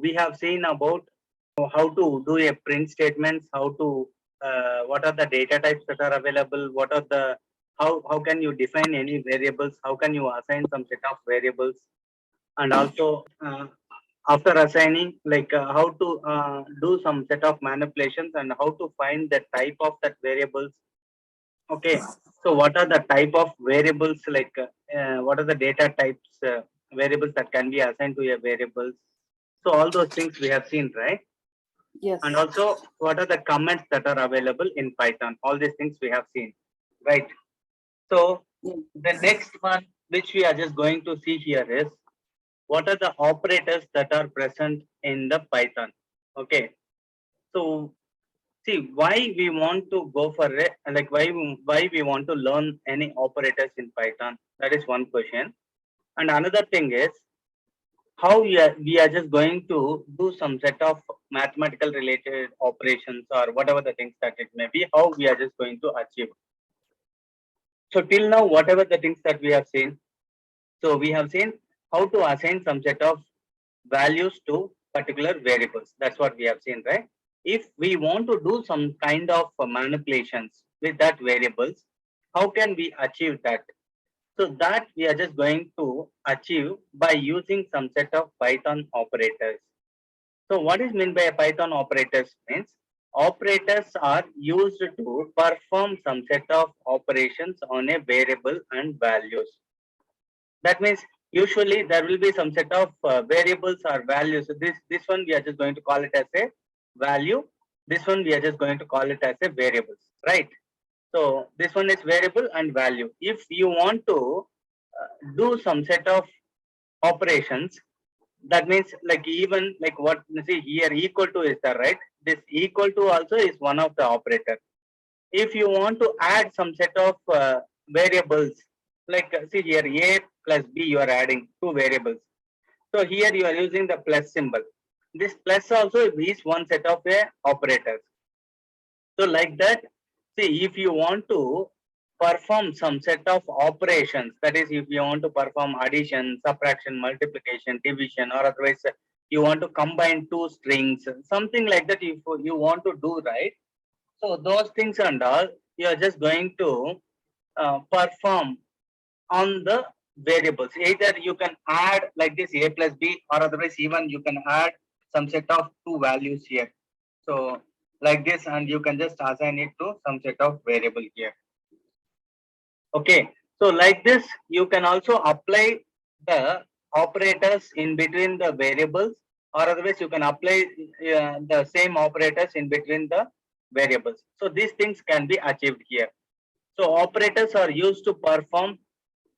We have seen about how to do a print statements, how to what are the data types that are available, what are the how can you define any variables, how can you assign some set of variables, and also after assigning, like how to do some set of manipulations and how to find the type of that variables. Okay, so what are the type of variables, like what are the data types, variables that can be assigned to a variables. So all those things we have seen, right? Yes. And also what are the comments that are available in Python. All these things we have seen, right? So the next one which we are just going to see here is what are the operators that are present in the Python. Okay, so see why we want to go for it, like why we want to learn any operators in Python. That is one question. And another thing is how we are just going to do some set of mathematical related operations or whatever the things that it may be, how we are just going to achieve. So till now, whatever the things that we have seen, so we have seen how to assign some set of values to particular variables. That's what we have seen, right? If we want to do some kind of manipulations with that variables, how can we achieve that? So that we are just going to achieve by using some set of Python operators. So what is meant by a Python operators means operators are used to perform some set of operations on a variable and values. That means usually there will be some set of variables or values. So this one we are just going to call it as a value. This one we are just going to call it as a variables, right? So this one is variable and value. If you want to do some set of operations, that means like even like what you see here equal to is there, right? This equal to also is one of the operator. If you want to add some set of variables, like see here a plus b, you are adding two variables. So here you are using the plus symbol. This plus also is one set of operators. So like that, see if you want to perform some set of operations, that is if you want to perform addition, subtraction, multiplication, division, or otherwise you want to combine two strings, something like that, if you want to do, right? So those things and all, you are just going to perform on the variables. Either you can add like this a plus b, or otherwise even you can add some set of two values here. So like this, and you can just assign it to some set of variable here. Okay, so like this, you can also apply the operators in between the variables, or otherwise you can apply the same operators in between the variables. So these things can be achieved here. So operators are used to perform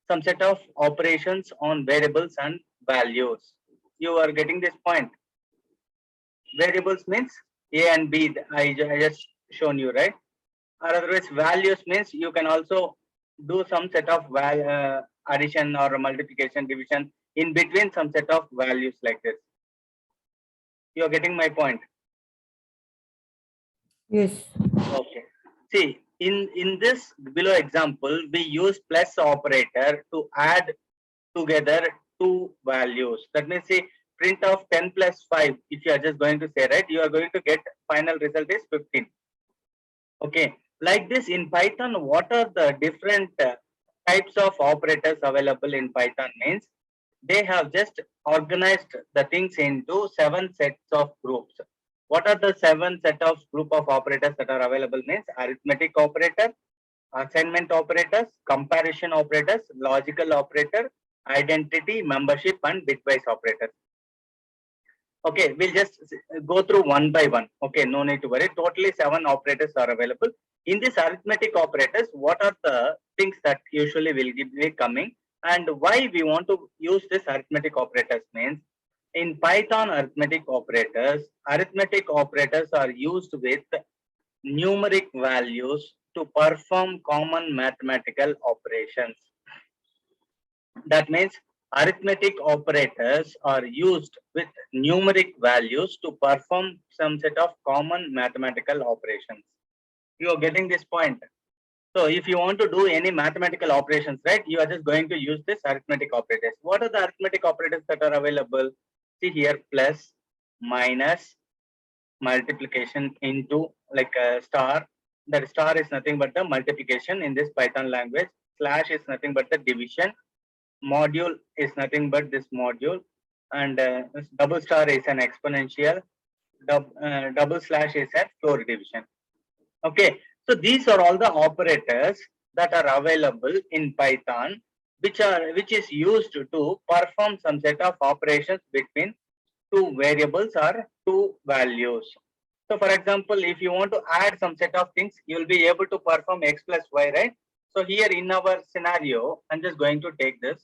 some set of operations on variables and values. You are getting this point? Variables means A and B, I just shown you, right? Or otherwise values means you can also do some set of addition or multiplication, division in between some set of values like this. You are getting my point? Yes. Okay. See, in this below example, we use plus operator to add together two values. That means, see, print of 10 plus 5, if you are just going to say, right, you are going to get final result is 15. Okay, like this in Python, what are the different types of operators available in Python means they have just organized the things into 7 sets of groups. What are the 7 set of group of operators that are available means arithmetic operator, assignment operators, comparison operators, logical operator, identity, membership, and bitwise operators. Okay, we'll just go through one by one. Okay, no need to worry. Totally 7 operators are available. In this arithmetic operators, what are the things that usually will be coming, and why we want to use this arithmetic operators means in Python arithmetic operators are used with numeric values to perform common mathematical operations. That means arithmetic operators are used with numeric values to perform some set of common mathematical operations. You are getting this point? So if you want to do any mathematical operations, right, you are just going to use this arithmetic operators. What are the arithmetic operators that are available? See here, plus, minus multiplication into like a star. That star is nothing but the multiplication in this Python language. Slash is nothing but the division. Module is nothing but this module. And this double star is an exponential. Double slash is a floor division. Okay, so these are all the operators that are available in Python, which is used to perform some set of operations between two variables or two values. So for example, if you want to add some set of things, you will be able to perform x plus y, right? So here in our scenario, I'm just going to take this.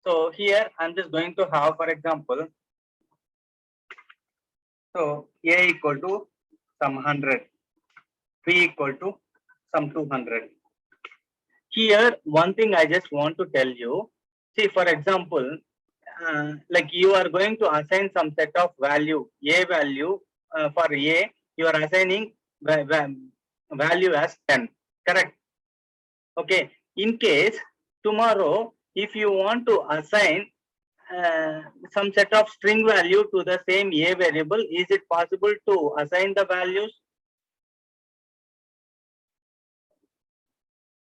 So here I'm just going to have, for example, so a equal to some 100, b equal to some 200. Here, one thing I just want to tell you, see, for example, like you are going to assign some set of value, a value for a, you are assigning value as 10, correct? Okay, in case tomorrow, if you want to assign some set of string value to the same a variable, is it possible to assign the values?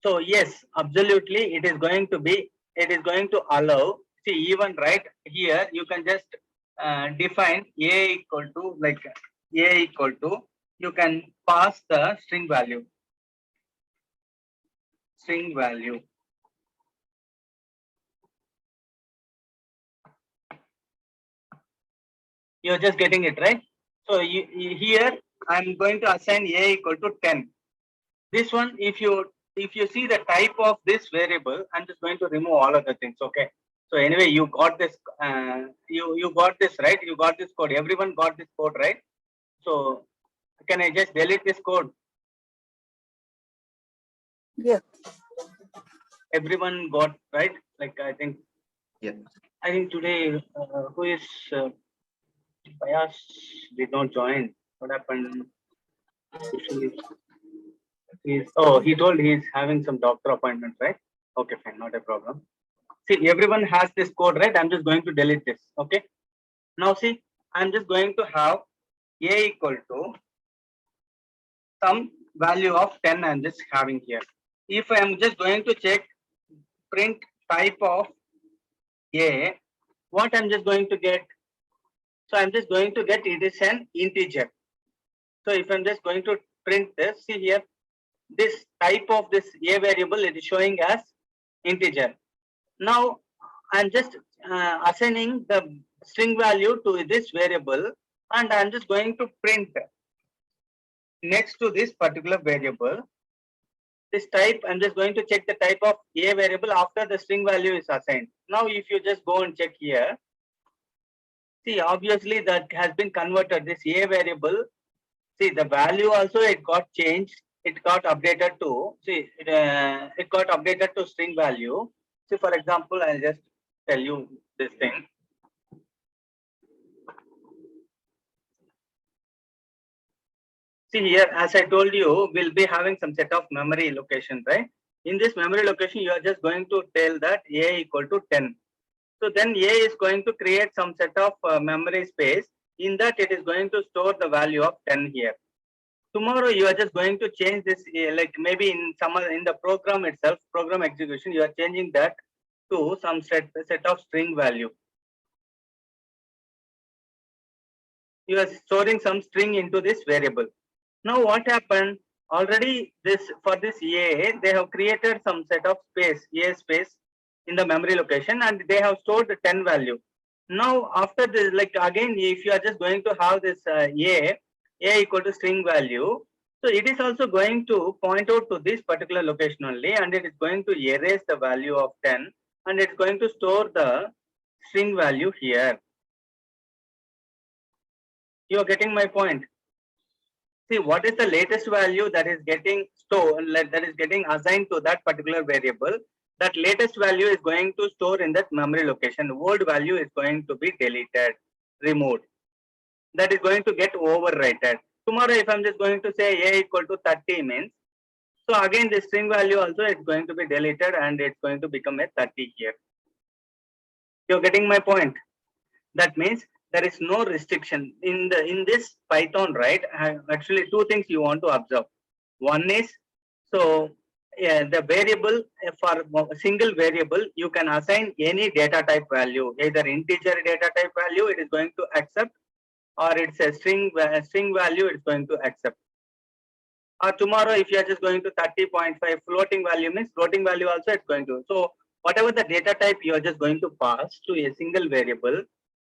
So yes, absolutely, it is going to allow. See, even right here, you can just define a equal to like a equal to, you can pass the string value. You're just getting it, right? So here I'm going to assign a equal to 10. This one, if you see the type of this variable, I'm just going to remove all of the things. Okay. So anyway, you got this. You got this, right? You got this code. Everyone got this code, right? So can I just delete this code? Yeah. Everyone got, right? Like I think. Yeah. I think today, who is Payas did not join. What happened? He told he's having some doctor appointment, right? Okay, fine, not a problem. See, everyone has this code, right? I'm just going to delete this. Okay. Now see, I'm just going to have a equal to some value of 10 I'm just having here. If I'm just going to check print type of a, what I'm just going to get? So I'm just going to get it is an integer. So if I'm just going to print this, see here, this type of this a variable, it is showing as integer. Now I'm just assigning the string value to this variable, and I'm just going to print next to this particular variable this type. I'm just going to check the type of a variable after the string value is assigned. Now if you just go and check here, see, obviously that has been converted, this a variable. See, the value also it got changed, it got updated to, see, it got updated to string value. See, for example, I'll just tell you this thing. See here, as I told you, we'll be having some set of memory location, right? In this memory location, you are just going to tell that a equal to 10. So then a is going to create some set of memory space. In that, it is going to store the value of 10 here. Tomorrow, you are just going to change this, like maybe in the program itself, program execution, you are changing that to some set of string value. You are storing some string into this variable. Now what happened? Already for this a, they have created some set of space, a space in the memory location, and they have stored the 10 value. Now after this, like again, if you are just going to have this a equal to string value, so it is also going to point out to this particular location only, and it is going to erase the value of 10, and it's going to store the string value here. You are getting my point? See, what is the latest value that is getting stored, that is getting assigned to that particular variable? That latest value is going to store in that memory location. The old value is going to be deleted, removed. That is going to get overwritten. Tomorrow, if I'm just going to say a equal to 30 means, so again the string value also is going to be deleted and it's going to become a 30 here. You're getting my point? That means there is no restriction in this Python, right? Actually, two things you want to observe. One is, so the variable, for a single variable, you can assign any data type value, either integer data type value it is going to accept, or it's a string value it's going to accept. Or tomorrow, if you are just going to 30.5 floating value, means floating value also it's going to. So whatever the data type you are just going to pass to a single variable,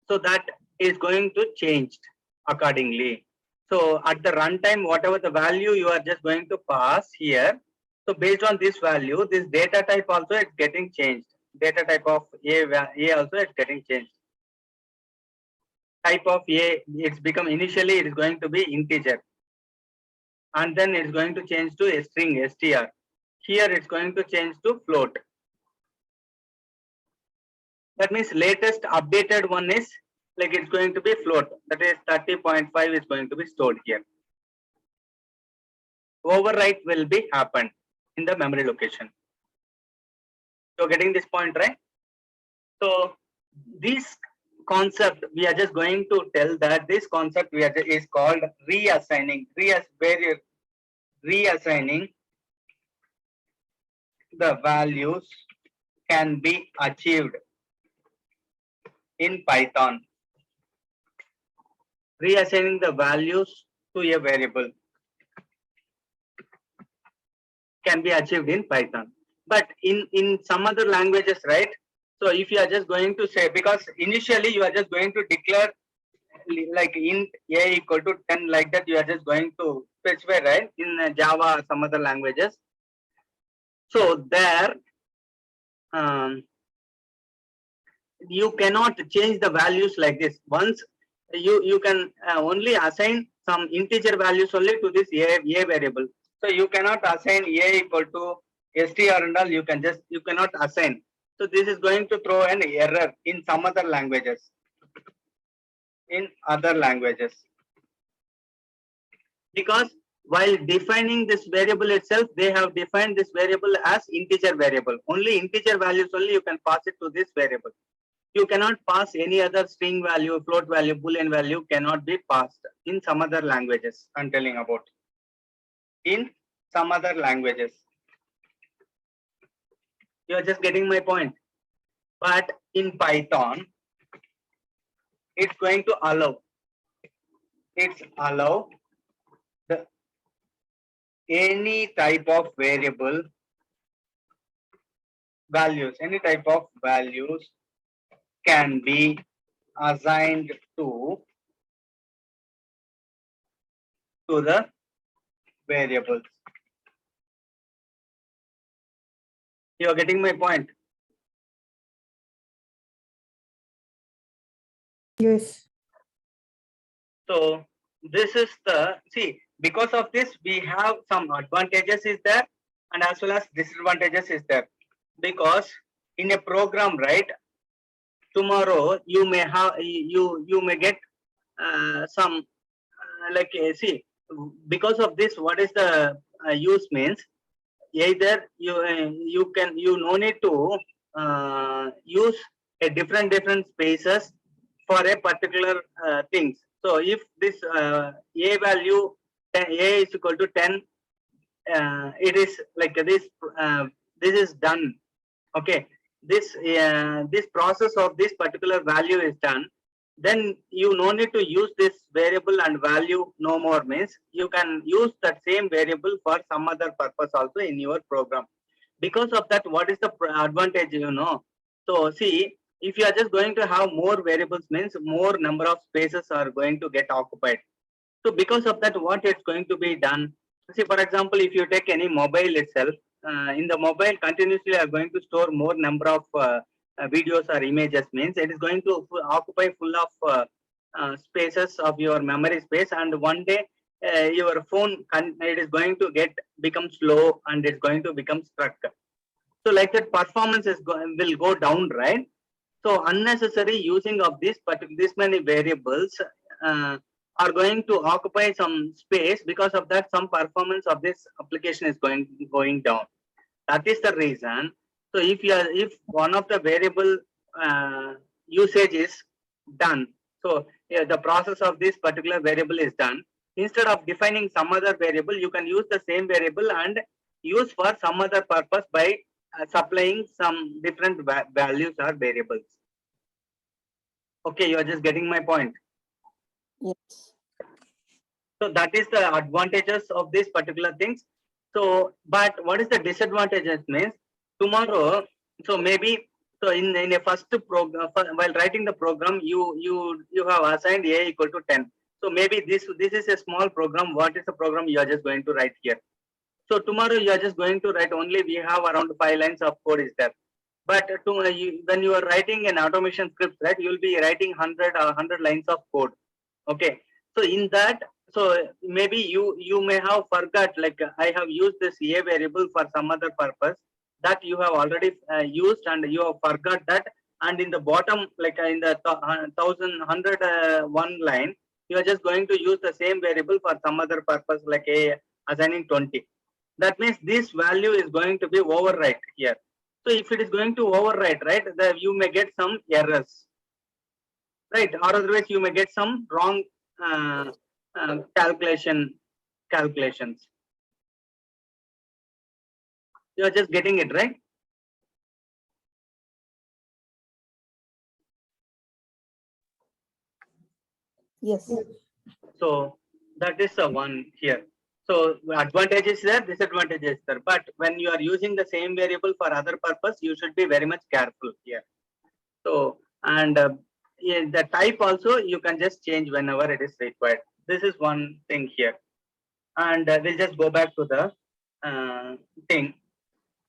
so that is going to change accordingly. So at the runtime, whatever the value you are just going to pass here, so based on this value, this data type also it's getting changed. Data type of A also it's getting changed. Type of A, it's become, initially it is going to be integer, and then it's going to change to a string str. Here it's going to change to float. That means latest updated one is like it's going to be float. That is 30.5 is going to be stored here. Overwrite will be happened in the memory location. You're getting this point, right? So this concept, we are just going to tell that this concept is called reassigning. Reassigning the values can be achieved in Python. Reassigning the values to a variable can be achieved in Python. But in some other languages, right? So if you are just going to say, because initially you are just going to declare like int a equal to 10, like that you are just going to specify, right? In Java or some other languages. So there, you cannot change the values like this. Once you can only assign some integer values only to this a variable. So you cannot assign a equal to str and all. You cannot assign. So this is going to throw an error in some other languages. In other languages, because while defining this variable itself, they have defined this variable as integer variable. Only integer values only you can pass it to this variable. You cannot pass any other string value, float value, boolean value cannot be passed in some other languages. I'm telling about in some other languages. You are just getting my point. But in Python, it's going to allow. It's allow the any type of variable values. Any type of values can be assigned to the variables. You are getting my point? Yes. So this is the, see, because of this we have some advantages is there and as well as disadvantages is there. Because in a program, right, tomorrow you may have you may get some like see, because of this, what is the use means, either you no need to use a different spaces for a particular things. So if this a value a is equal to 10, it is like this this is done. Okay, this process of this particular value is done, then you no need to use this variable and value no more, means you can use that same variable for some other purpose also in your program. Because of that, what is the advantage, you know? So see, if you are just going to have more variables, means more number of spaces are going to get occupied. So because of that, what is going to be done? See, for example, if you take any mobile itself, in the mobile continuously are going to store more number of videos or images, means it is going to occupy full of spaces of your memory space, and one day your phone it is going to become slow and it's going to become stuck. So like that, performance will go down, right? So unnecessary using of this many variables are going to occupy some space. Because of that, some performance of this application is going down. That is the reason. So if one of the variable usage is done, So yeah, the process of this particular variable is done. Instead of defining some other variable, you can use the same variable and use for some other purpose by supplying some different values or variables. Okay, you are just getting my point. Yes. So that is the advantages of these particular things. So, but what is the disadvantages means tomorrow? So maybe so in a first program while writing the program, you have assigned a equal to 10. So maybe this is a small program. What is the program you are just going to write here? So tomorrow you are just going to write only we have around 5 lines of code is there. But when you are writing an automation script, right, you will be writing 100 lines of code. Okay. So in that, so maybe you may have forgot like I have used this a variable for some other purpose that you have already used and you have forgot that, and in the bottom like in the 1101 line you are just going to use the same variable for some other purpose like a assigning 20. That means this value is going to be overwrite here. So if it is going to overwrite, right, you may get some errors, right, or otherwise you may get some wrong calculations. You are just getting it right. Yes. So that is the one here. So advantage is there, disadvantage is there. But when you are using the same variable for other purpose, you should be very much careful here. So and yeah, the type also you can just change whenever it is required. This is one thing here, and we'll just go back to the thing.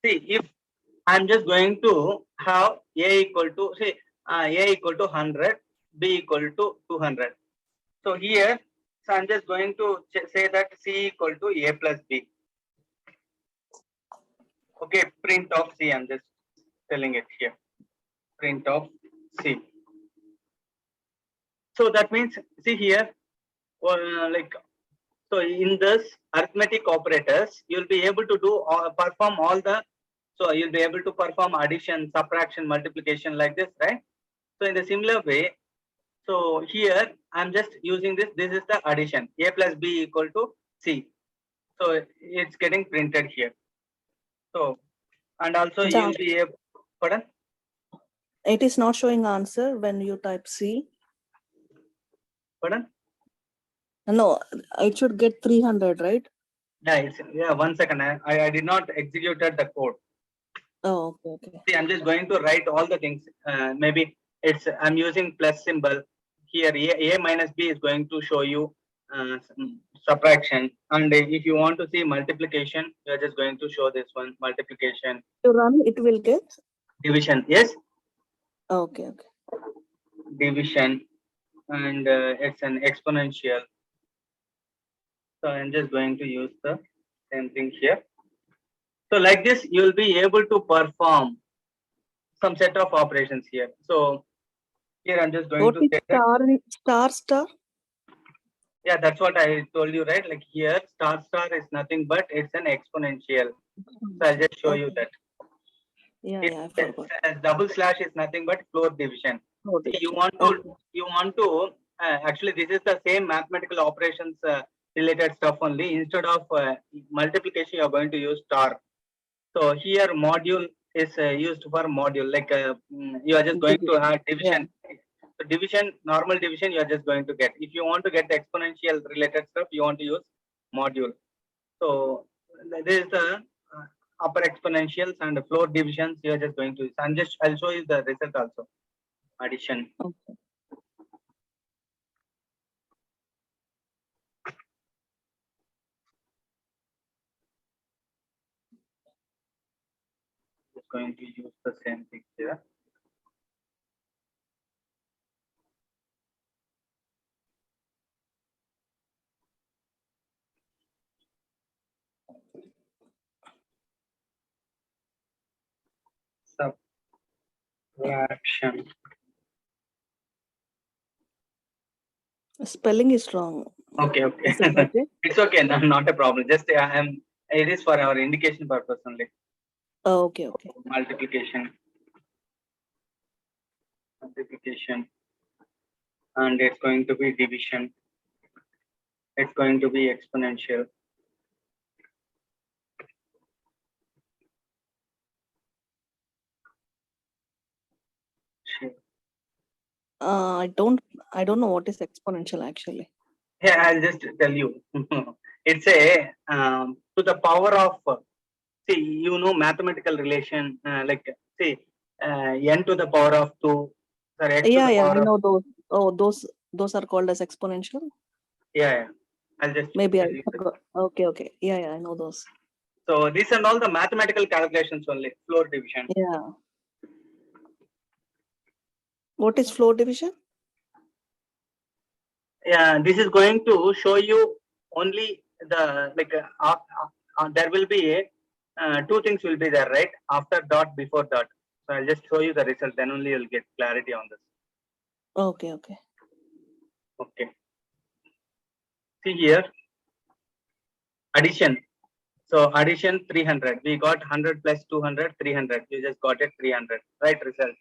See, if I'm just going to have a equal to say a equal to 100, b equal to 200. So here, so I'm just going to say that c equal to a plus b. Okay, print of c. I'm just telling it here. Print of c. So that means, see here, like so in this arithmetic operators, you'll be able to do perform all the. So you'll be able to perform addition, subtraction, multiplication like this, right? So in the similar way, so here I'm just using this. This is the addition. A plus b equal to c. So it's getting printed here. So and also you'll be able. Pardon? It is not showing answer when you type C. Pardon? No, it should get 300, right? Yeah, 1 second. I did not executed the code. Oh, okay. See, I'm just going to write all the things. Maybe I'm using plus symbol here. A minus b is going to show you subtraction, and if you want to see multiplication, you're just going to show this one multiplication. To run, it will get Division, yes. Okay. Division, and it's an exponential. So I'm just going to use the same thing here. So like this, you'll be able to perform some set of operations here. So here I'm just going to say that star. Yeah, that's what I told you, right? Like here, star is nothing but it's an exponential. So I'll just show you that. Yeah, I forgot. Double slash is nothing but floor division. See, you want to actually this is the same mathematical operations related stuff only. Instead of multiplication, you are going to use star. So here module is used for module. Like you are just going to have division. Yeah. So division, normal division, you are just going to get. If you want to get the exponential related stuff, you want to use module. So this is the upper exponentials and the floor divisions. You are just going to use. I'll show you the result also. Addition. Okay. Just going to use the same thing here. Subtraction. Spelling is wrong. Okay. It's okay. No, not a problem. Just it is for our indication purpose only. Oh, okay. Multiplication. and it's going to be division. It's going to be exponential. I don't know what is exponential actually. Yeah, I'll just tell you. It's a to the power of, see, you know, mathematical relation, like, see, n to the power of 2, sorry, x to Yeah, the yeah, power I of, know those. Oh, those are called as exponential. yeah. I'll just Maybe I tell you. forgot. Okay. Yeah, I know those. So these are all the mathematical calculations only, floor division. Yeah. What is floor division? Yeah, this is going to show you only the, like, there will be a, two things will be there, right? After dot, before dot. So I'll just show you the result, then only you'll get clarity on this. Okay. Okay. See here, addition. So addition 300. We got 100 plus 200, 300. You just got it 300. Right result.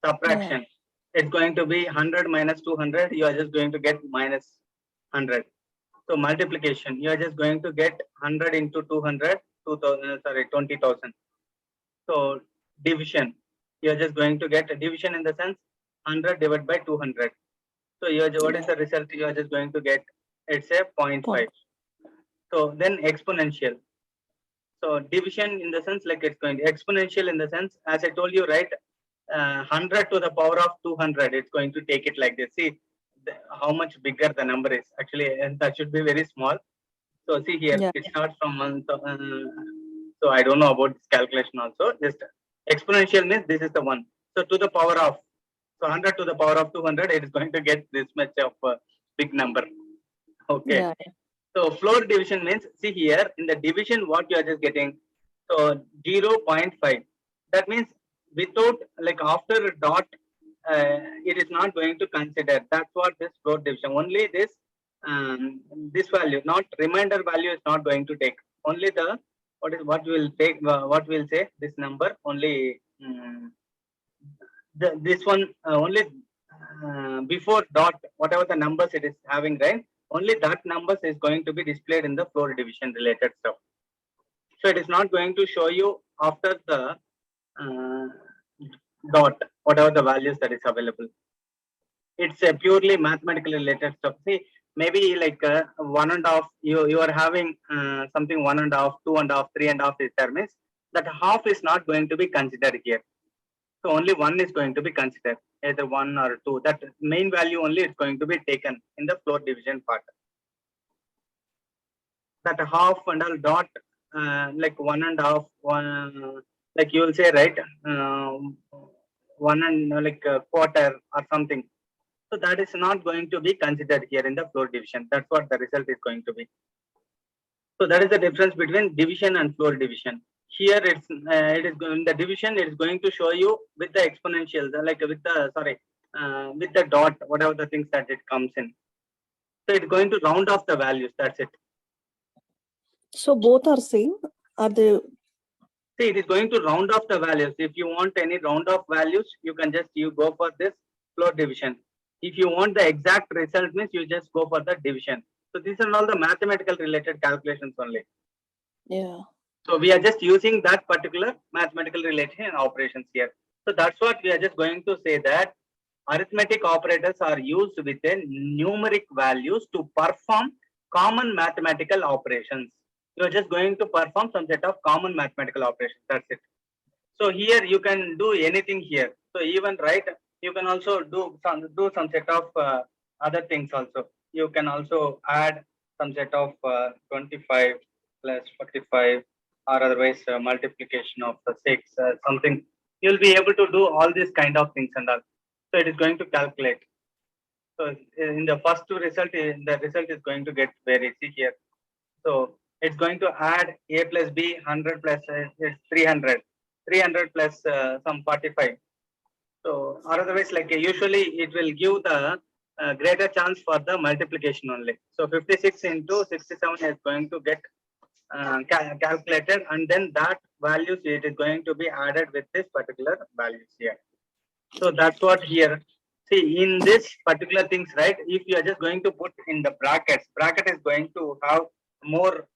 Subtraction. It's going to be 100 minus 200. You are just going to get minus 100. So multiplication. You are just going to get 100 into 200, 20,000. So division. You are just going to get a division in the sense 100 divided by 200. So you are, what is the result? You are just going to get, it's a 0.5. So then exponential. So division in the sense, like, it's going to exponential in the sense, as I told you, right? 100 to the power of 200, it's going to take it like this. See how much bigger the number is. Actually, and that should be very small. So see here, Yeah. it starts from 1. So I don't know about this calculation also. Just exponential means this is the one. So to the power of, so 100 to the power of 200, it is going to get this much of a big number. Okay. Yeah. So floor division means, see here, in the division, what you are just getting, so 0.5. That means without, like, after a dot, it is not going to consider. That's what this floor division. Only this value, not remainder value, is not going to take. Only the, what will take, what will say, this number only, this one, only before dot, whatever the numbers it is having, right? Only that numbers is going to be displayed in the floor division related stuff. So it is not going to show you after the dot, whatever the values that is available. It's a purely mathematical related stuff. See, maybe like 1.5, you are having something 1.5, 2.5, 3.5 is there, means that half is not going to be considered here. So only one is going to be considered, either 1 or 2. That main value only is going to be taken in the floor division part. That half and all dot, like 1.5, 1, like you will say, right? 1 and like a quarter or something. So that is not going to be considered here in the floor division. That's what the result is going to be. So that is the difference between division and floor division. Here it's it is going, the division, it is going to show you with the exponential, like with the, with the dot, whatever the things that it comes in. So it's going to round off the values. That's it. So both are same. Are they? See, it is going to round off the values. If you want any round off values, you can just, you go for this floor division. If you want the exact result, means you just go for the division. So these are all the mathematical related calculations only. Yeah. So we are just using that particular mathematical relation operations here. So that's what we are just going to say, that arithmetic operators are used within numeric values to perform common mathematical operations. You are just going to perform some set of common mathematical operations. That's it. So here you can do anything here. So even, right, you can also do some set of other things also. You can also add some set of 25 plus 45, or otherwise multiplication of the 6, something. You'll be able to do all these kind of things and all. So it is going to calculate. So in the first two result, the result is going to get very, see here. So it's going to add a plus b, 100 plus it's 300, 300 plus some 45. So or otherwise, like usually it will give the greater chance for the multiplication only. So 56 into 67 is going to get calculated, and then that values, it is going to be added with this particular values here. So that's what here. See, in this particular things, right? If you are just going to put in the brackets, bracket is going to have more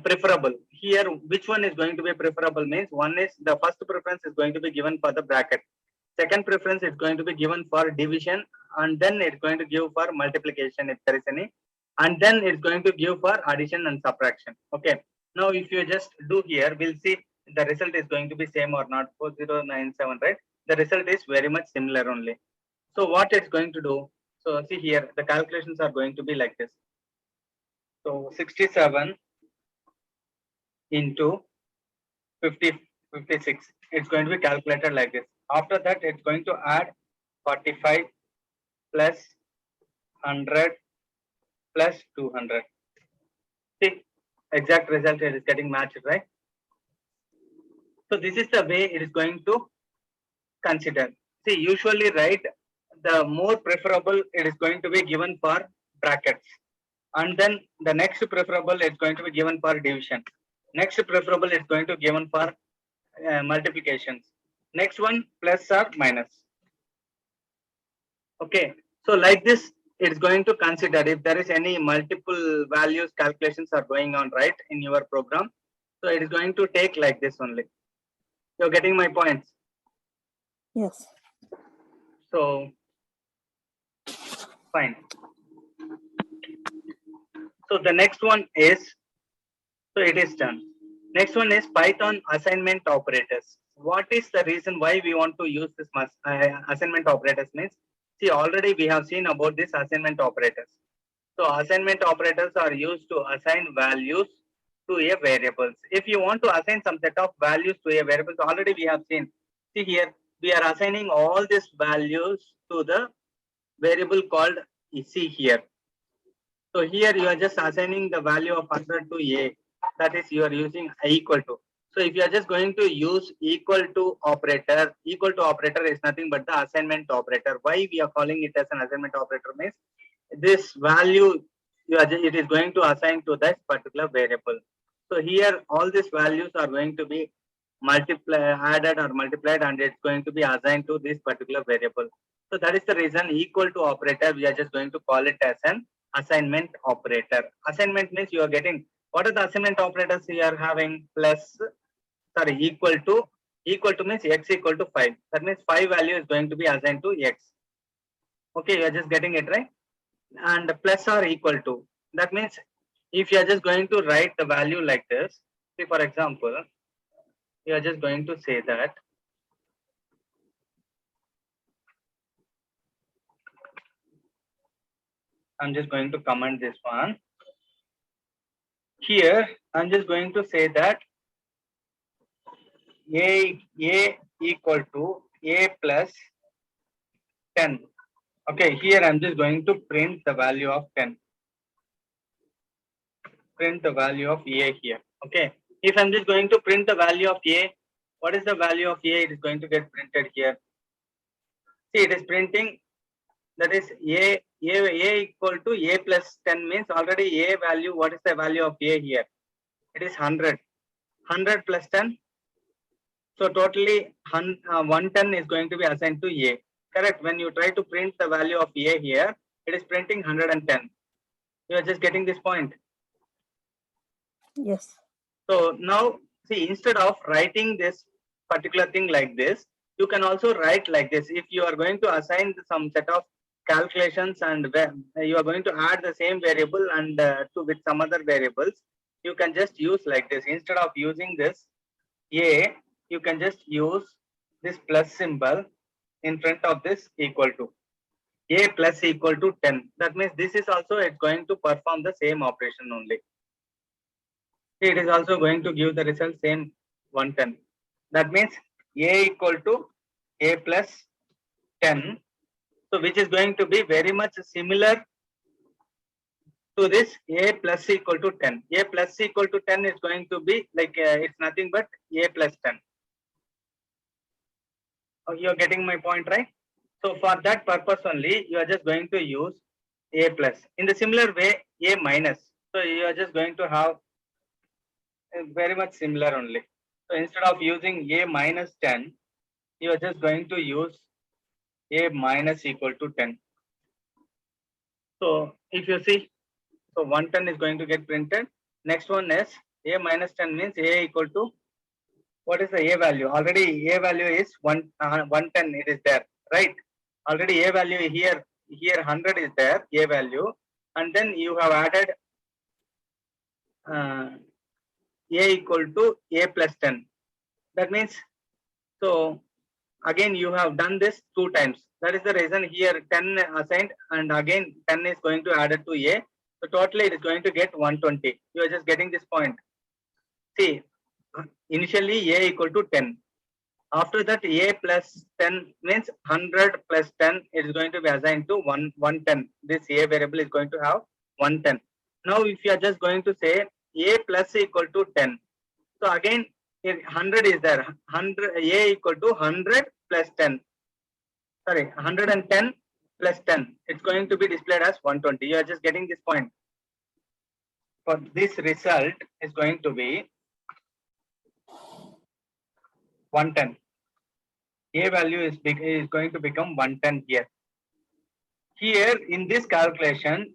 preferable. Here, which one is going to be preferable means one is the first preference is going to be given for the bracket. Second preference is going to be given for division, and then it's going to give for multiplication if there is any, and then it's going to give for addition and subtraction. Okay. Now, if you just do here, we'll see the result is going to be same or not. 4097, right? The result is very much similar only. So what it's going to do? So see here, the calculations are going to be like this. So 67 into 56, it's going to be calculated like this. After that, it's going to add 45 plus 100 plus 200. See, exact result it is getting matched, right? So this is the way it is going to consider. See, usually, right, the more preferable it is going to be given for brackets, and then the next preferable is going to be given for division. Next preferable is going to be given for multiplications. Next one, plus or minus. Okay, so like this, it's going to consider if there is any multiple values calculations are going on, right, in your program. So it is going to take like this only. You're getting my points. Yes. So fine. So the next one is, so it is done. Next one is Python assignment operators. What is the reason why we want to use this assignment operators means? See, already we have seen about this assignment operators. So assignment operators are used to assign values to a variables. If you want to assign some set of values to a variables, already we have seen. See here, we are assigning all these values to the variable called C here. So here you are just assigning the value of 100 to A. That is, you are using equal to. So if you are just going to use equal to operator is nothing but the assignment operator. Why we are calling it as an assignment operator means this value it is going to assign to that particular variable. So here all these values are going to be added or multiplied, and it's going to be assigned to this particular variable. So that is the reason equal to operator we are just going to call it as an assignment operator. Assignment means you are getting, what are the assignment operators we are having? Equal to means x equal to 5. That means 5 value is going to be assigned to x. Okay, you are just getting it right. And plus or equal to, that means if you are just going to write the value like this, see for example, you are just going to say that I'm just going to comment this one. Here, I'm just going to say that A equal to A plus 10. Okay, here I'm just going to print the value of 10. Print the value of A here. Okay, if I'm just going to print the value of A, what is the value of A? It is going to get printed here. See, it is printing, that is A equal to A plus 10 means already A value, what is the value of A here? It is 100. 100 plus 10. So totally 110 is going to be assigned to A. Correct. When you try to print the value of A here, it is printing 110. You are just getting this point. Yes. So now see, instead of writing this particular thing like this, you can also write like this. If you are going to assign some set of calculations and you are going to add the same variable and with some other variables, you can just use like this. Instead of using this A, you can just use this plus symbol in front of this equal to. A plus equal to 10. That means this is also it's going to perform the same operation only. It is also going to give the result same 110. That means A equal to A plus 10. So which is going to be very much similar to this A plus equal to 10. A plus equal to 10 is going to be like it's nothing but A plus 10. Oh, you're getting my point, right? So for that purpose only, you are just going to use A plus. In the similar way, A minus. So you are just going to have very much similar only. So instead of using A minus 10, you are just going to use a minus equal to 10. So if you see, so 110 is going to get printed. Next one is a minus 10 means a equal to, what is the a value? Already a value is 110, it is there, right? Already a value here 100 is there, a value, and then you have added a equal to a plus 10. That means, so again you have done this 2 times. That is the reason here 10 assigned, and again 10 is going to add it to a. So totally it is going to get 120. You are just getting this point. See, initially a equal to 10. After that, a plus 10 means 100 plus 10 is going to be assigned to 110. This a variable is going to have 110. Now, if you are just going to say a plus equal to 10. So again, 100 is there. 100 a equal to 100 plus 10. Sorry, 110 plus 10. It's going to be displayed as 120. You are just getting this point. For this result is going to be 110. A value is going to become 110 here. Here in this calculation,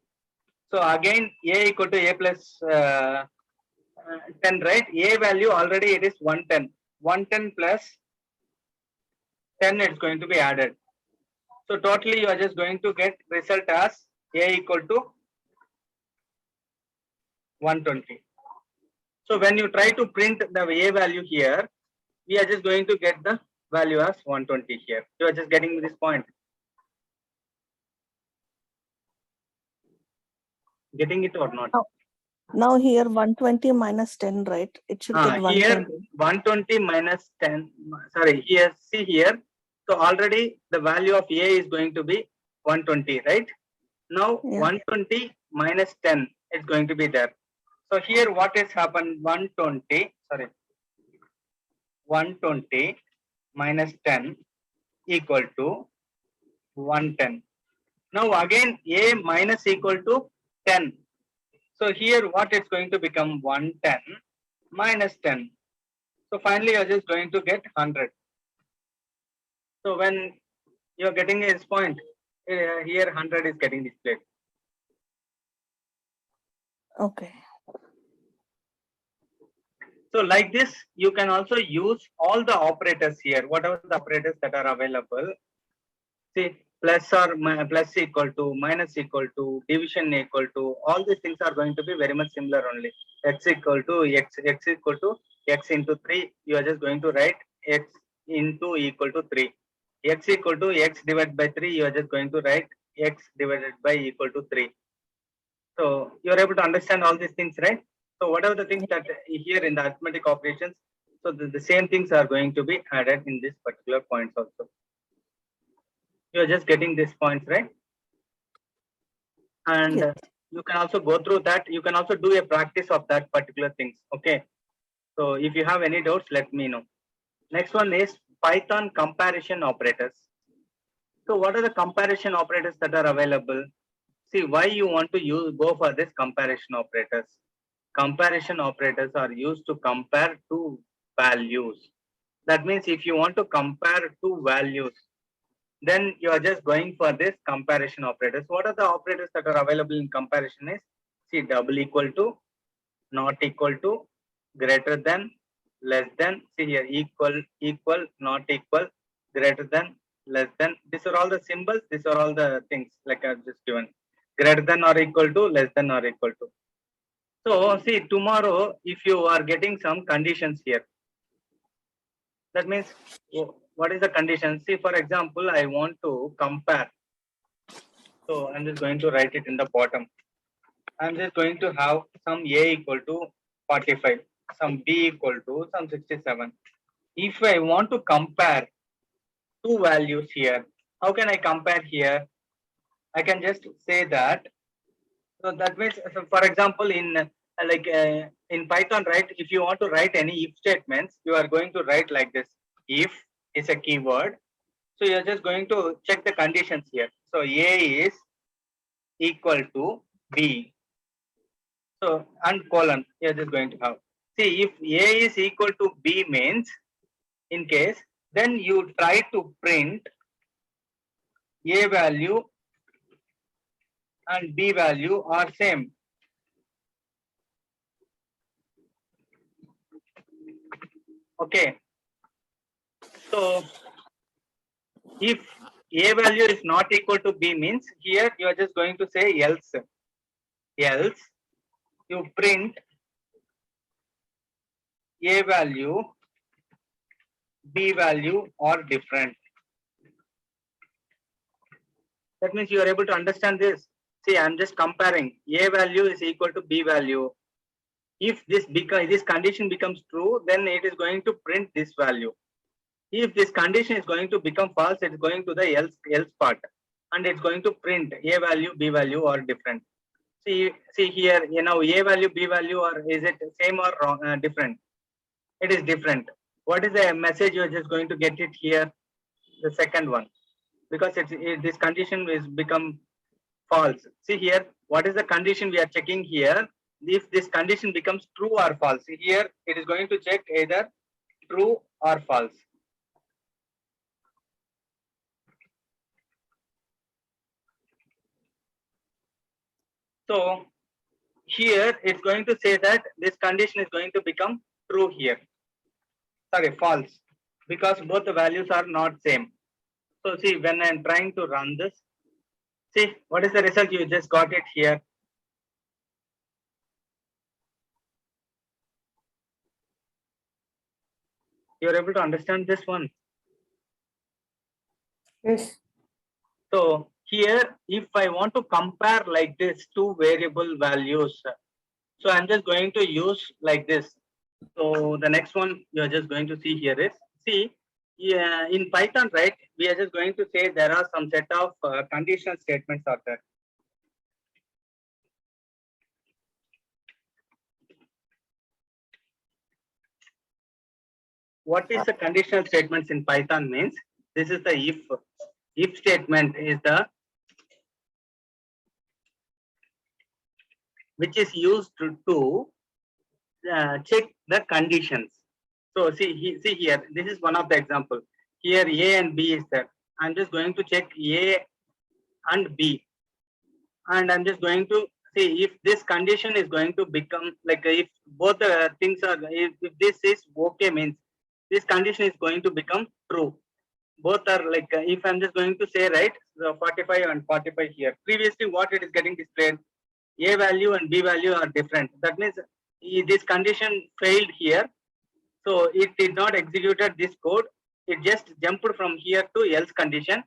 so again a equal to a plus 10, right? A value already it is 110. 110 plus 10 is going to be added. So totally you are just going to get result as a equal to 120. So when you try to print the a value here, we are just going to get the value as 120 here. You are just getting this point. Getting it or not? Now here 120 minus 10, right? It should get 120. Here 120 minus 10. Sorry, here see here. So already the value of a is going to be 120, right? Now 120 minus 10 is going to be there. So here what has happened? 120 minus 10 equal to 110. Now again a minus equal to 10. So here what it's going to become 110 minus 10. So finally you're just going to get 100. So when you're getting this point, here 100 is getting displayed. Okay. So like this, you can also use all the operators here, whatever the operators that are available. See, plus or plus equal to, minus equal to, division equal to, all these things are going to be very much similar only. X equal to x equal to x into 3. You are just going to write x into equal to 3. X equal to x divided by 3. You are just going to write x divided by equal to 3. So you are able to understand all these things, right? So whatever the things that here in the arithmetic operations, so the same things are going to be added in this particular points also. You are just getting these points, right? And you can also go through that. You can also do a practice of that particular things. Okay. So if you have any doubts, let me know. Next one is Python comparison operators. So what are the comparison operators that are available? See, why you want to go for this comparison operators. Comparison operators are used to compare two values. That means if you want to compare two values, then you are just going for this comparison operators. What are the operators that are available in comparison is, see, double equal to, not equal to, greater than, less than, see here, equal, equal, not equal, greater than, less than. These are all the symbols. These are all the things like I've just given. Greater than or equal to, less than or equal to. So see, tomorrow, if you are getting some conditions here, that means what is the condition? See, for example, I want to compare. So I'm just going to write it in the bottom. I'm just going to have some a equal to 45, some b equal to some 67. If I want to compare two values here, how can I compare here? I can just say that. So that means, so for example, in Python, right? If you want to write any if statements, you are going to write like this. If is a keyword. So you're just going to check the conditions here. So a is equal to b. So and colon, you're just going to have. See, if a is equal to b means, in case, then you try to print A value and B value are same. Okay. So if A value is not equal to B means here you are just going to say else. Else you print A value, B value are different. That means you are able to understand this. See, I'm just comparing. A value is equal to B value. If this condition becomes true, then it is going to print this value. If this condition is going to become false, it's going to the else part, and it's going to print A value, B value are different. See here, A value, B value, or is it same or wrong, different? It is different. What is the message you are just going to get it here? The second one, because this condition is become false. See here, what is the condition we are checking here? If this condition becomes true or false, here it is going to check either true or false. So here it's going to say that this condition is going to become true here. Sorry, false, because both the values are not same. So see, when I'm trying to run this, see what is the result? You just got it here. You're able to understand this one. Yes. So here, if I want to compare like this two variable values, so I'm just going to use like this. So the next one you're just going to see here is, see, yeah, in Python, right, we are just going to say there are some set of conditional statements out there. What is the conditional statements in Python means? This is the if statement is the which is used to check the conditions. So see here, this is one of the example. Here A and B is there. I'm just going to check A and B, and I'm just going to see if this condition is going to become like, if both the things are, if this is okay means this condition is going to become true. Both are like, if I'm just going to say, right, so 45 and 45 here. Previously, what it is getting displayed, A value and B value are different. That means this condition failed here. So it did not executed this code. It just jumped from here to else condition,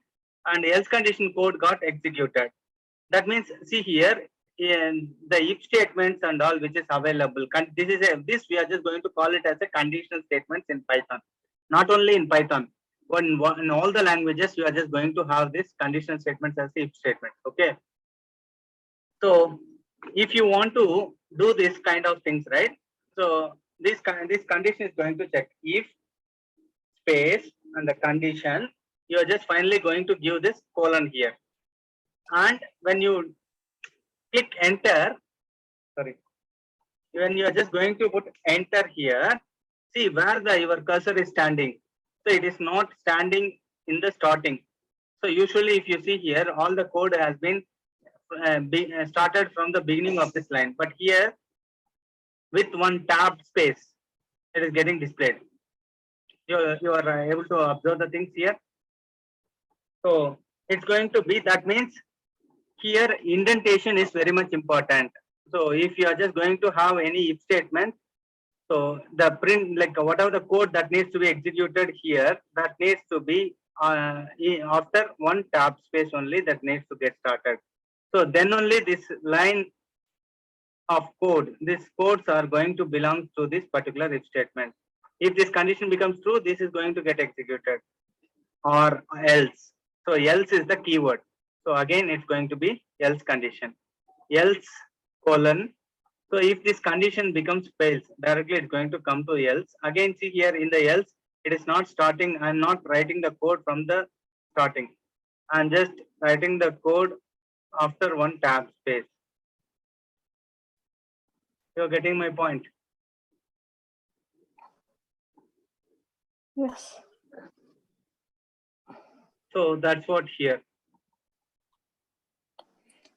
and else condition code got executed. That means, see here, in the if statements and all which is available. This we are just going to call it as a conditional statements in Python. Not only in Python, in all the languages, you are just going to have this conditional statements as if statements. Okay. So if you want to do this kind of things, right? So this condition is going to check if space and the condition. You are just finally going to give this colon here, and when you click enter, sorry, when you are just going to put enter here, see where your cursor is standing. So it is not standing in the starting. So usually if you see here, all the code has been started from the beginning of this line, but here with one tab space, it is getting displayed. You are able to observe the things here. So it's going to be, that means here indentation is very much important. So if you are just going to have any if statement, so the print, like whatever the code that needs to be executed here, that needs to be after one tab space only, that needs to get started. So then only this line of code, these codes are going to belong to this particular if statement. If this condition becomes true, this is going to get executed, or else. So else is the keyword. So again, it's going to be else condition, else colon. So if this condition becomes fails, directly it's going to come to else. Again, see here in the else, it is not starting. I'm not writing the code from the starting. I'm just writing the code after one tab space. You're getting my point? Yes. So that's what here.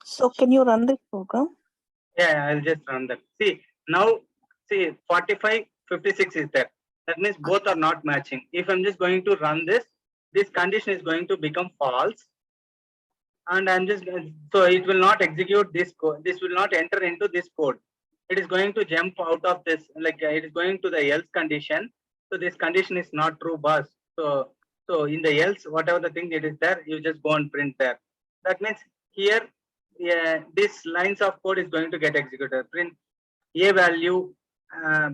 So can you run this program? Yeah, I'll just run that. See, now, see, 45, 56 is there. That means both are not matching. If I'm just going to run this condition is going to become false. And I'm just, so it will not execute this code. This will not enter into this code. It is going to jump out of this, like it is going to the else condition. So this condition is not true bus. So in the else, whatever the thing it is there, you just go and print there. That means here, yeah, this lines of code is going to get executed. Print A value,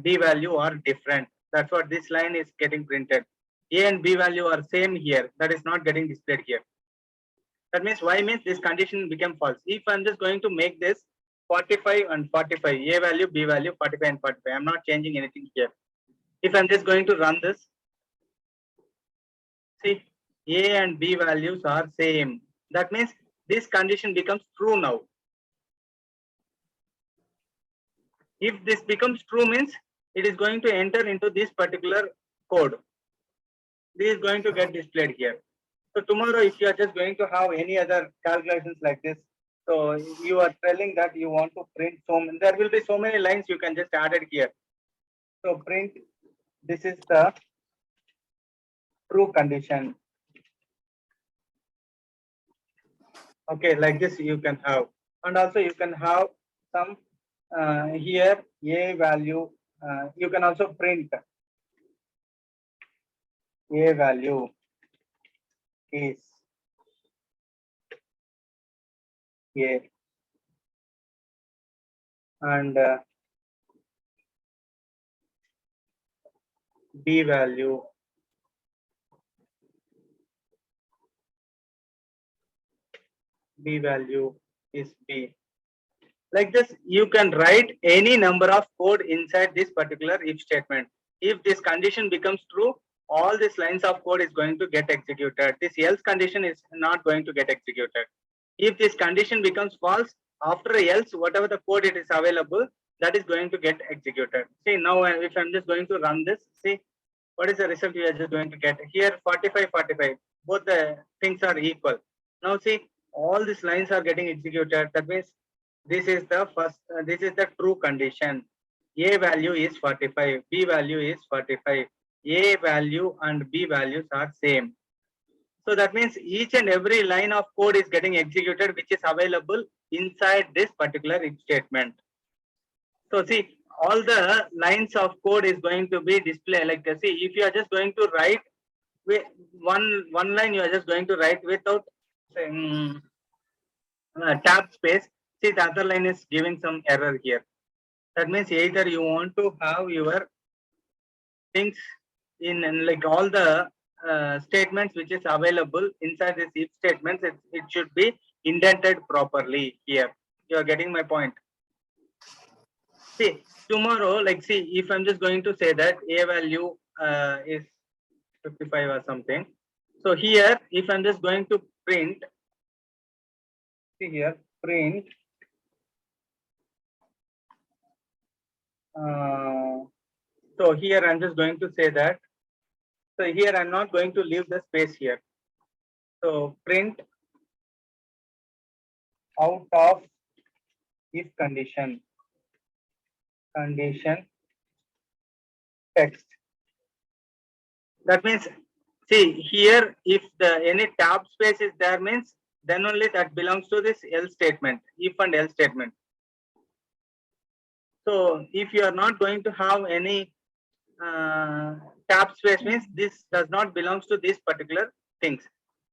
B value are different. That's what this line is getting printed. A and B value are same here. That is not getting displayed here. That means why means this condition became false. If I'm just going to make this 45 and 45, A value, B value, 45 and 45. I'm not changing anything here. If I'm just going to run this, see, A and B values are same. That means this condition becomes true now. If this becomes true means it is going to enter into this particular code. This is going to get displayed here. So tomorrow, if you are just going to have any other calculations like this, so you are telling that you want to print there will be so many lines you can just add it here. So print, this is the true condition. Okay, like this you can have. And also you can have some here, A value, you can also print A value is A and B value is B. Like this, you can write any number of code inside this particular if statement. If this condition becomes true, all these lines of code is going to get executed. This else condition is not going to get executed. If this condition becomes false, after else, whatever the code it is available, that is going to get executed. See, now if I'm just going to run this, see, what is the result you are just going to get? Here, 45, 45, both the things are equal. Now see, all these lines are getting executed. That means this is the first, this is the true condition. A value is 45, B value is 45. A value and B values are same. So that means each and every line of code is getting executed, which is available inside this particular if statement. So see, all the lines of code is going to be displayed. Like see, if you are just going to write with one line, you are just going to write without tab space. See, the other line is giving some error here. That means either you want to have your things in like all the statements which is available inside this if statements, it should be indented properly here. You are getting my point. See, tomorrow, like see, if I'm just going to say that A value is 55 or something. So here, if I'm just going to print, see here, print so here I'm just going to say that. So here I'm not going to leave the space here. So print out of if condition text. That means, see here, if the any tab space is there means then only that belongs to this else statement, if and else statement. So if you are not going to have any tab space means this does not belongs to these particular things.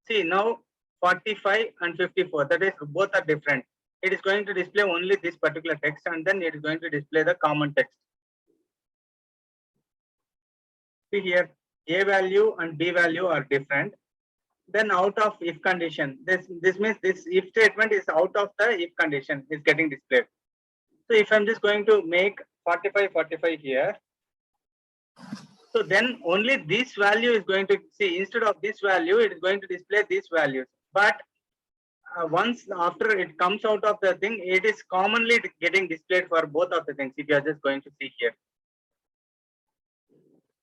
See now 45 and 54, that is both are different. It is going to display only this particular text and then it is going to display the common text. See here, A value and B value are different. Then out of if condition, this means this if statement is out of the if condition is getting displayed. So if I'm just going to make 45, 45 here, so then only this value is going to see, instead of this value, it is going to display these values. But once after it comes out of the thing, it is commonly getting displayed for both of the things. If you are just going to see here.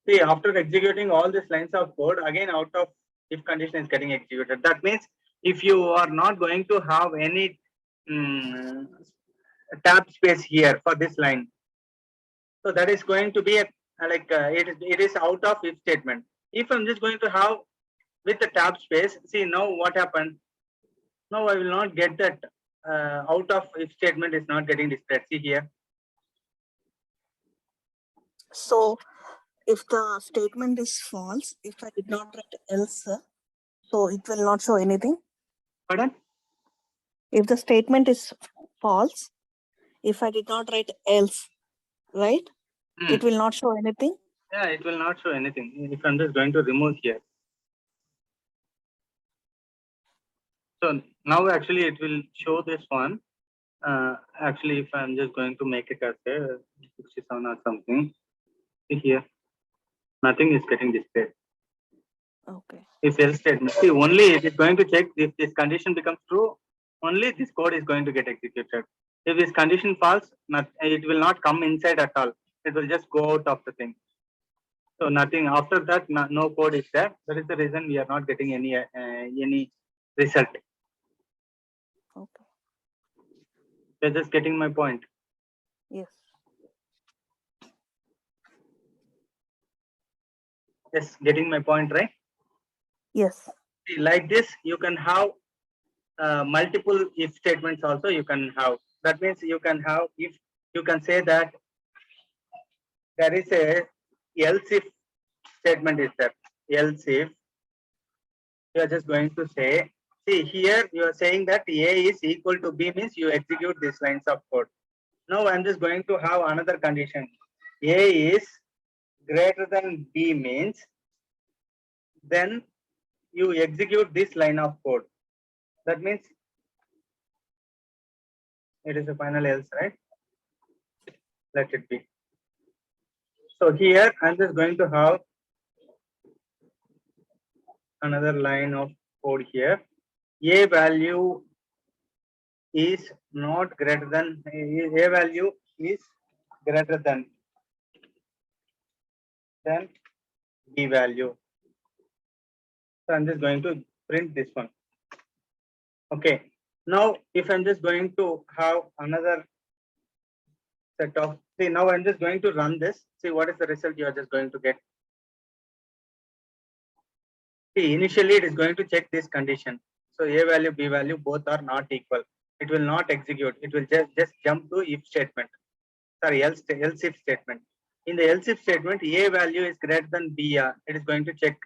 See, after executing all these lines of code, again out of if condition is getting executed. That means if you are not going to have any tab space here for this line. So that is going to be it is out of if statement. If I'm just going to have with the tab space, see now what happened. Now I will not get that out of if statement is not getting displayed. See here. So if the statement is false, if I did not write else, so it will not show anything. Pardon? If the statement is false, if I did not write else, right? It will not show anything. Yeah, it will not show anything. If I'm just going to remove here. So now actually it will show this one. Actually, if I'm just going to make it as a 67 or something, see here, nothing is getting displayed. Okay. If else statement, see only it is going to check if this condition becomes true, only this code is going to get executed. If this condition false, it will not come inside at all. It will just go out of the thing. So nothing after that, no code is there. That is the reason we are not getting any result. Okay. You're just getting my point. Yes. Yes, getting my point, right? Yes. See, like this, you can have multiple if statements also you can have. That means you can have, if you can say that there is a else if statement is there. Else if you are just going to say, see here you are saying that A is equal to B means you execute these lines of code. Now I'm just going to have another condition. A is greater than B means then you execute this line of code. That means it is a final else, right? Let it be. So here I'm just going to have another line of code here. A value is not greater than, A value is greater than B value. So I'm just going to print this one. Okay. Now, if I'm just going to have another set of, see now I'm just going to run this. See what is the result you are just going to get. See, initially it is going to check this condition. So A value, B value, both are not equal. It will not execute. It will just jump to if statement. Sorry, else if statement. In the else if statement, A value is greater than B. It is going to check.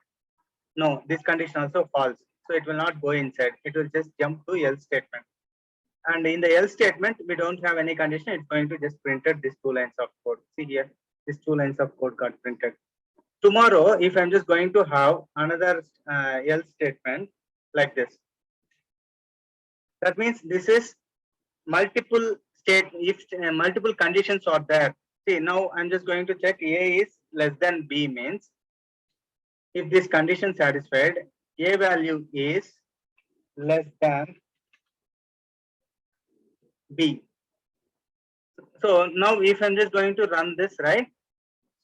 No, this condition also false. So it will not go inside. It will just jump to else statement. And in the else statement, we don't have any condition. It's going to just printed these two lines of code. See here, these two lines of code got printed. Tomorrow, if I'm just going to have another else statement like this, that means this is multiple state, if multiple conditions are there. See, now I'm just going to check A is less than B means if this condition satisfied, A value is less than B. So now if I'm just going to run this, right?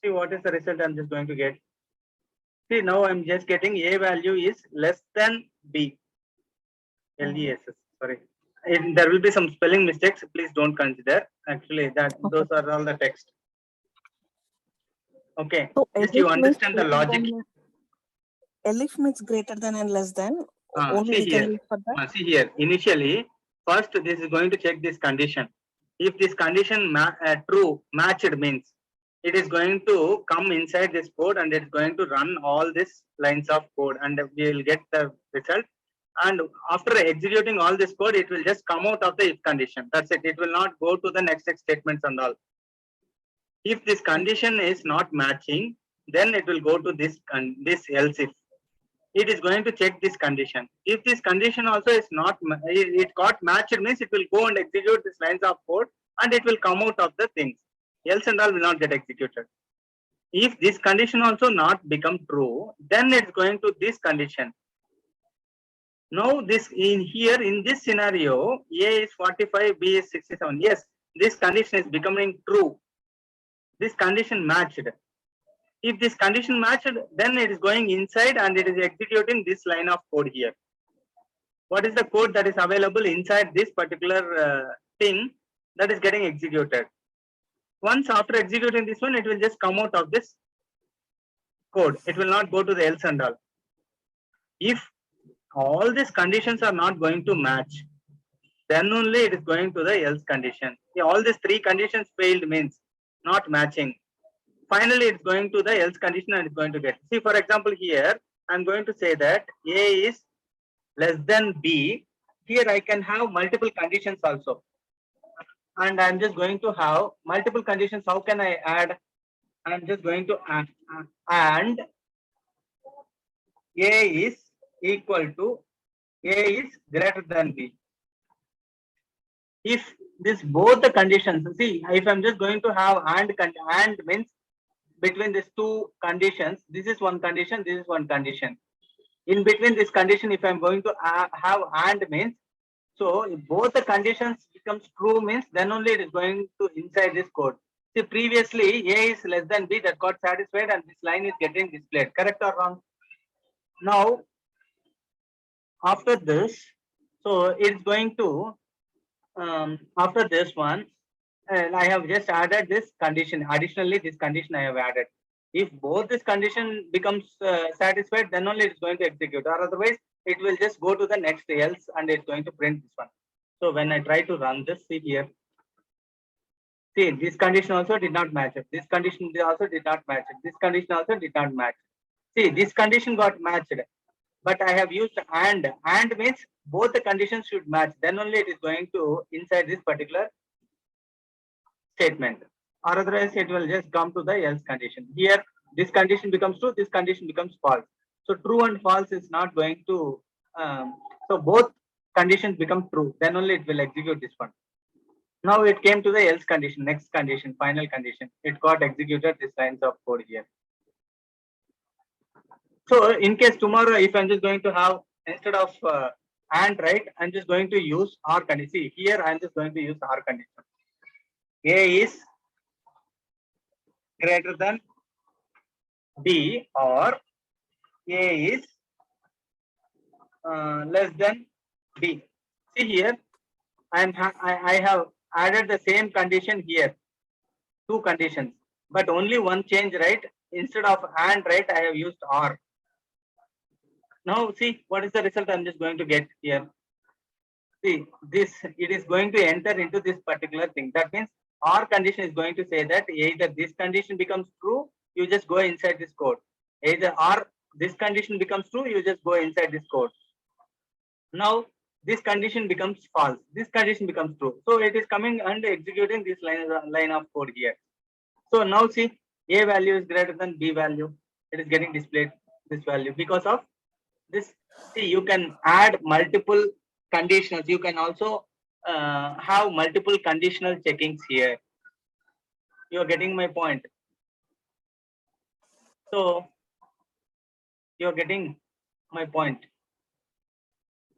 See what is the result I'm just going to get. See, now I'm just getting A value is less than B. LESS, sorry. There will be some spelling mistakes. Please don't consider. Actually, those are all the text. Okay. So just you understand the logic. Elif means greater than and less than. See here. See here. Initially, first this is going to check this condition. If this condition true matched means it is going to come inside this code and it's going to run all these lines of code and we will get the result. And after executing all this code, it will just come out of the if condition. That's it. It will not go to the next statements and all. If this condition is not matching, then it will go to this else if. It is going to check this condition. If this condition also is not, it got matched means it will go and execute these lines of code and it will come out of the things. Else and all will not get executed. If this condition also not become true, then it's going to this condition. Now this in here in this scenario, A is 45, B is 67. Yes, this condition is becoming true. This condition matched. If this condition matched, then it is going inside and it is executing this line of code here. what is the code that is available inside this particular thing that is getting executed. Once after executing this one, it will just come out of this code. It will not go to the else and all. If all these conditions are not going to match, then only it is going to the else condition. All these three conditions failed means not matching. Finally, it's going to the else condition and it's going to get. See, for example, here I'm going to say that A is less than B. Here I can have multiple conditions also. And I'm just going to have multiple conditions. How can I add? I'm just going to add and A is equal to A is greater than B. If this both the conditions, see, if I'm just going to have and means between these two conditions, this is one condition, this is one condition. In between this condition, if I'm going to have and means, so if both the conditions becomes true means, then only it is going to inside this code. See, previously A is less than B, that got satisfied and this line is getting displayed. Correct or wrong? Now, after this, so it's going to, after this one, and I have just added this condition. Additionally, this condition I have added. If both this condition becomes satisfied, then only it's going to execute, or otherwise it will just go to the next else and it's going to print this one. So when I try to run this, see here, see this condition also did not match it. This condition also did not match it. This condition also did not match. See, this condition got matched, but I have used and means both the conditions should match. Then only it is going to inside this particular statement, or otherwise it will just come to the else condition. Here this condition becomes true, this condition becomes false. So true and false is not going to, so both conditions become true, then only it will execute this one. Now it came to the else condition, next condition, final condition. It got executed this lines of code here. So in case tomorrow, if I'm just going to have, instead of and, right, I'm just going to use or condition. See here, I'm just going to use or condition. A is greater than B or A is less than B. See here, I have added the same condition here, two conditions, but only one change, right? Instead of and, right, I have used or. Now see what is the result I'm just going to get here. See this, it is going to enter into this particular thing. That means or condition is going to say that either this condition becomes true, you just go inside this code. Either or this condition becomes true, you just go inside this code. Now this condition becomes false, this condition becomes true. So it is coming and executing this line of code here. So now see, A value is greater than B value. It is getting displayed this value because of this. See, you can add multiple conditionals. You can also have multiple conditional checkings here. You are getting my point. So you are getting my point.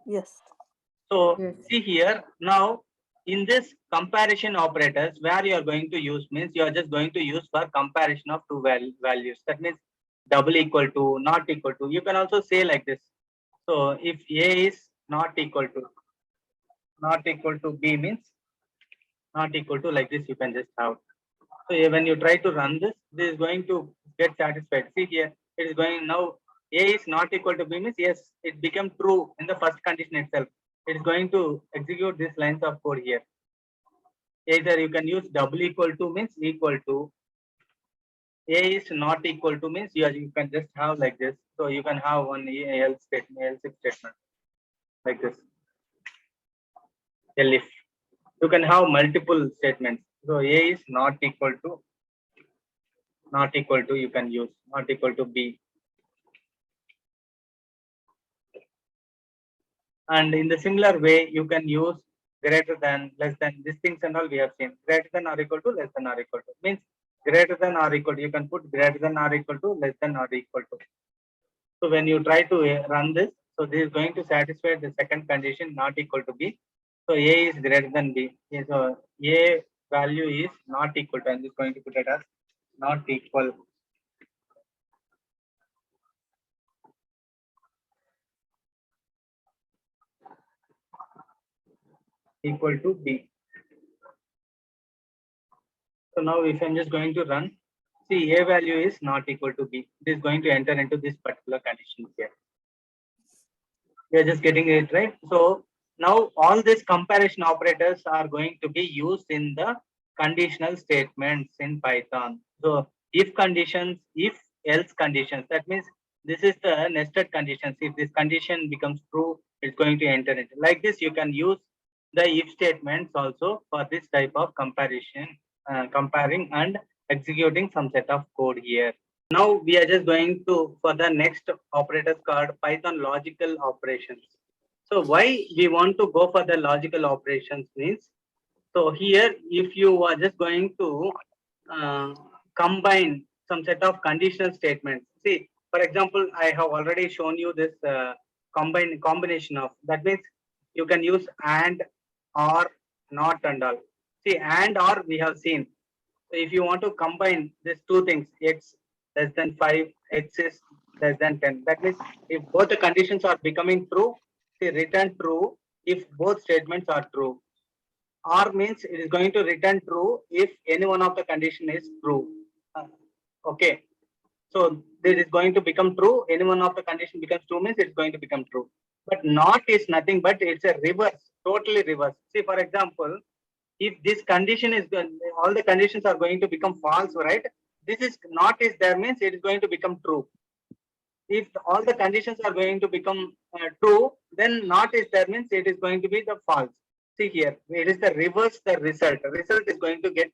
Yes. So Yes. see here, now in this comparison operators, where you are going to use means you are just going to use for comparison of two values. That means double equal to, not equal to. You can also say like this. So if A is not equal to B means not equal to, like this you can just have. So when you try to run this, this is going to get satisfied. See here, it is going now. A is not equal to B means yes, it became true in the first condition itself. It is going to execute these lines of code here. Either you can use double equal to means equal to. A is not equal to means you can just have like this. So you can have one else statement, else statement like this. If you can have multiple statements. So A is not equal to, you can use not equal to B. And in the similar way, you can use greater than, less than, these things and all we have seen. Greater than or equal to, less than or equal to. Means greater than or equal to, you can put greater than or equal to, less than or equal to. So when you try to run this, so this is going to satisfy the second condition, not equal to B. So A is greater than B. So A value is not equal to, I'm just going to put it as not equal. equal to B. So now if I'm just going to run, see A value is not equal to B. It is going to enter into this particular condition here. You're just getting it right. So now all these comparison operators are going to be used in the conditional statements in Python. So if conditions, if else conditions, that means this is the nested conditions. If this condition becomes true, it's going to enter it. Like this, you can use the if statements also for this type of comparison, comparing and executing some set of code here. Now we are just going to for the next operators called Python logical operations. So why we want to go for the logical operations means, so here if you are just going to combine some set of conditional statements. See, for example, I have already shown you this combination of, that means you can use and, or, not and all. See, and or we have seen. So if you want to combine these two things, x less than 5, x is less than 10. That means if both the conditions are becoming true, they return true if both statements are true. Or means it is going to return true if any one of the condition is true. Okay. So this is going to become true. Any one of the condition becomes true means it's going to become true. But not is nothing but it's a reverse, totally reverse. See, for example, if this condition is all the conditions are going to become false, right? This is not is there means it is going to become true. If all the conditions are going to become true, then not is there means it is going to be the false. See here, it is the reverse the result. Result is going to get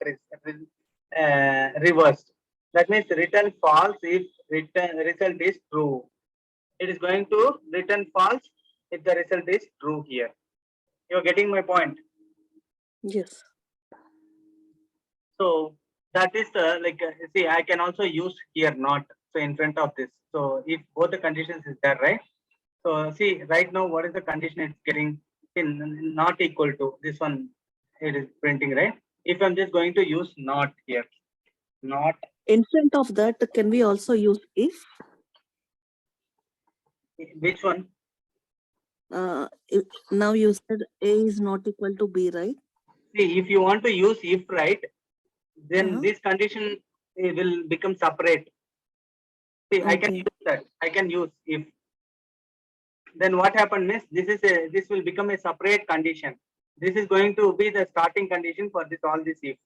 reversed. That means return false if return result is true. It is going to return false if the result is true here. You're getting my point? Yes. So that is the see, I can also use here not, so in front of this. So if both the conditions is there, right? So see right now what is the condition it's getting in not equal to this one, it is printing, right? If I'm just going to use not here, not In front of that, can we also use if? which one? Now you said A is not equal to B, right? See, if you want to use if, right, then this condition will become separate. See, I can use that. I can use if. Then what happened is this will become a separate condition. This is going to be the starting condition for this all this if.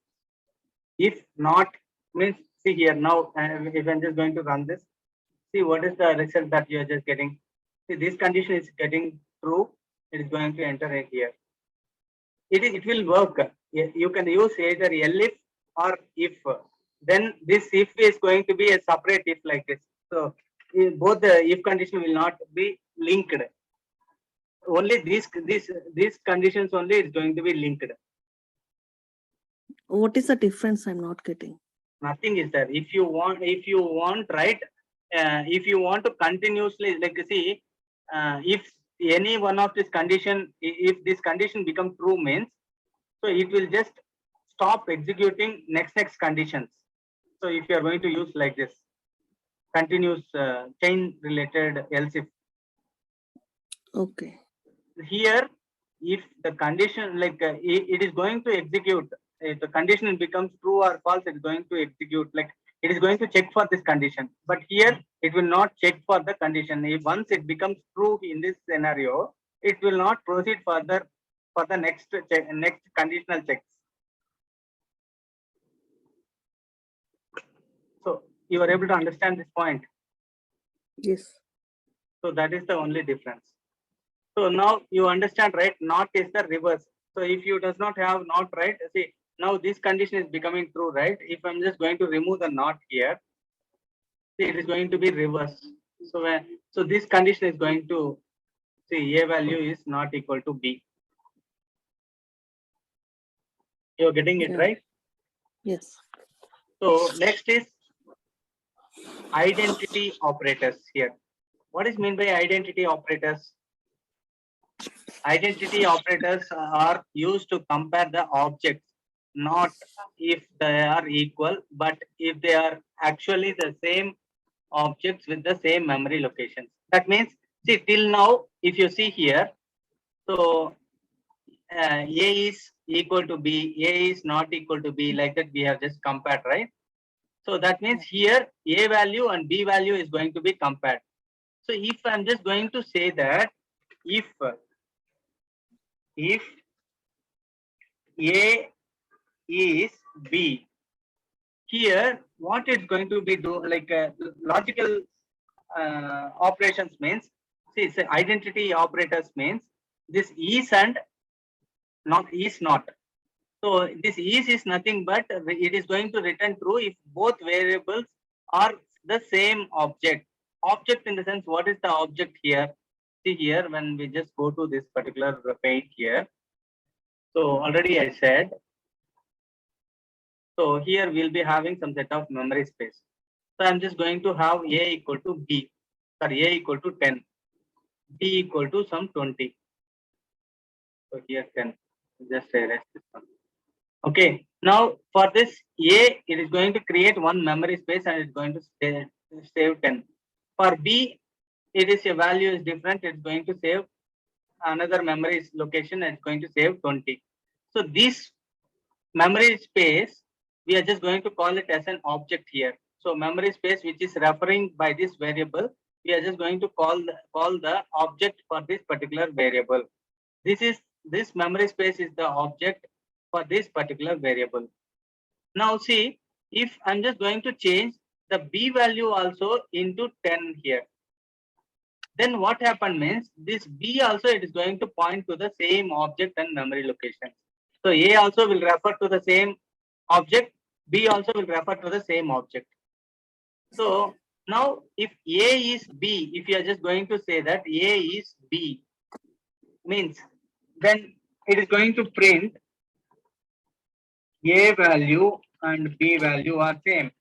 If not means, see here now, if I'm just going to run this, see what is the result that you are just getting. See, this condition is getting true. It is going to enter it here. It will work. You can use either elif or if. Then this if is going to be a separate if like this. So both the if condition will not be linked. Only these conditions only is going to be linked. What is the difference? I'm not getting. Nothing is there. If you want, right? If you want to continuously, like see, if any one of this condition, if this condition become true means, so it will just stop executing next conditions. So if you are going to use like this, continuous chain related else if. Okay. Here, if the condition it is going to execute, if the condition becomes true or false, it is going to execute, like it is going to check for this condition. But here it will not check for the condition. If once it becomes true in this scenario, it will not proceed further for the next conditional checks. So you are able to understand this point? Yes. So that is the only difference. So now you understand, right? Not is the reverse. So if you does not have not, right? See, now this condition is becoming true, right? If I'm just going to remove the not here, see, it is going to be reverse. So this condition is going to, see, A value is not equal to B. You're getting it, right? Yes. So next is identity operators here. What is meant by identity operators? Identity operators are used to compare the objects, not if they are equal, but if they are actually the same objects with the same memory locations. That means, see, till now, if you see here, so A is equal to B, A is not equal to B, like that we have just compared, right? So that means here A value and B value is going to be compared. So if I'm just going to say that if A is B, here what it's going to be do, like logical operations means, see, it's identity operators means this is and not is not. So this is nothing but it is going to return true if both variables are the same object. Object in the sense, what is the object here? See here, when we just go to this particular page here. So already I said, so here we'll be having some set of memory space. So I'm just going to have A equal to B, sorry, A equal to 10, B equal to some 20. So here 10, just erase this one. Okay, now for this A, it is going to create one memory space and it's going to save 10. For B, it is a value is different, it's going to save another memory location and it's going to save 20. So this memory space, we are just going to call it as an object here. So memory space which is referring by this variable, we are just going to call the object for this particular variable. This memory space is the object for this particular variable. Now see, if I'm just going to change the B value also into 10 here, then what happened means this B also it is going to point to the same object and memory location. So A also will refer to the same object, B also will refer to the same object. So now if A is B, if you are just going to say that A is B, means then it is going to print A value and B value are same.